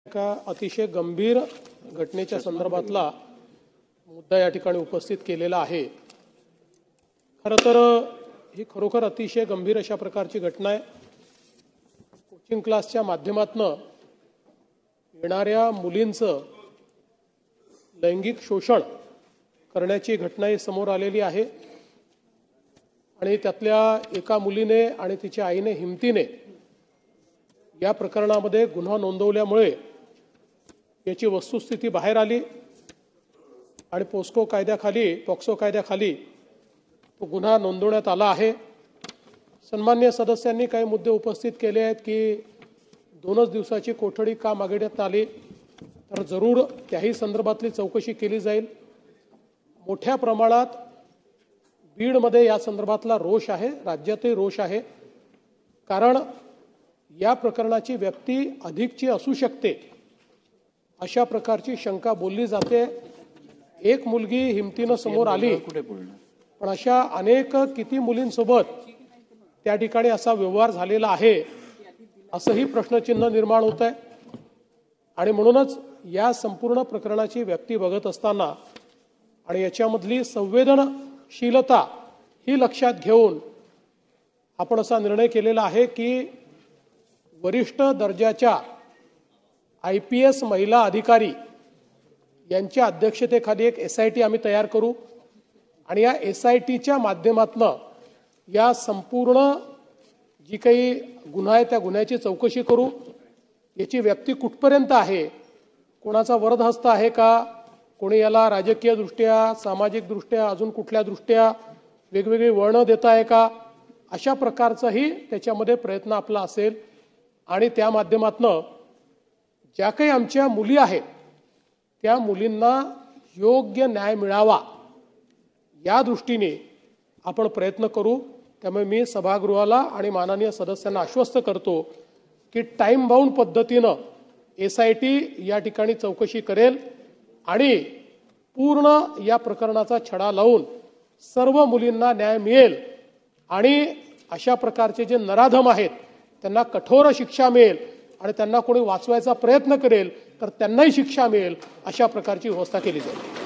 एका अतिशय गंभीर घटनेच्या संदर्भातला मुद्दा या ठिकाणी उपस्थित केलेला आहे। खरं तर ही खरोखर अतिशय गंभीर अशा प्रकारची घटना आहे। कोचिंग क्लासच्या माध्यमातून येणाऱ्या मुलींचं लैंगिक शोषण करण्याची घटना ही समोर आलेली आहे आणि त्यातल्या एका मुलीने आणि तिच्या आईने हिमतीने या प्रकरणामध्ये गुन्हा नोंदवल्यामुळे याची वस्तुस्थिती बाहेर आली आणि पॉक्सो कायद्याखाली तो गुन्हा नोंदवण्यात आला आहे। सन्माननीय सदस्यांनी काही मुद्दे उपस्थित केले आहेत की 2 दिवसाची कोठडी का मागण्यात आली, तर जरूर त्याही संदर्भातली चौकशी केली जाईल। मोठ्या प्रमाणात बीडमध्ये या संदर्भातला रोष आहे, राज्यातही रोष आहे, कारण या प्रकरणाची व्यक्ती अधिकची असू शकते अशा प्रकारची शंका बोलली जाते। एक मुलगी हिमतीनं समोर आली, पण अशा अनेक किती मुलींसोबत त्या ठिकाणी असा व्यवहार झालेला आहे असंही प्रश्नचिन्ह निर्माण होत आहे। आणि म्हणूनच या संपूर्ण प्रकरणाची व्याप्ती बघत असताना आणि याच्यामधली संवेदनशीलता ही लक्षात घेऊन आपण असा निर्णय केलेला आहे की वरिष्ठ दर्जाच्या IPS महिला अधिकारी यांच्या अध्यक्षतेखाली एक SIT आम्ही तयार करू आणि या SITच्या माध्यमातून या संपूर्ण जी काही गुन्हा आहे त्या गुन्ह्याची चौकशी करू। याची व्याप्ती कुठपर्यंत आहे, कोणाचा वरदहस्त आहे का, कोणी याला राजकीय दृष्ट्या, सामाजिक दृष्ट्या, अजून कुठल्या दृष्ट्या वेगवेगळी वळणं देता आहे का, अशा प्रकारचाही त्याच्यामध्ये प्रयत्न आपला असेल। आणि त्या माध्यमातून ज्या काही आमच्या मुली आहेत त्या मुलींना योग्य न्याय मिळावा या दृष्टीने आपण प्रयत्न करू। त्यामुळे मी सभागृहाला आणि माननीय सदस्यांना आश्वस्त करतो की टाइम बाउंड पद्धतीनं SIT या ठिकाणी चौकशी करेल आणि पूर्ण या प्रकरणाचा छडा लावून सर्व मुलींना न्याय मिळेल आणि अशा प्रकारचे जे नराधम आहेत त्यांना कठोर शिक्षा मिळेल आणि त्यांना कोणी वाचवायचा प्रयत्न करेल तर त्यांनाही शिक्षा मिळेल, अशा प्रकारची व्यवस्था केली जाईल।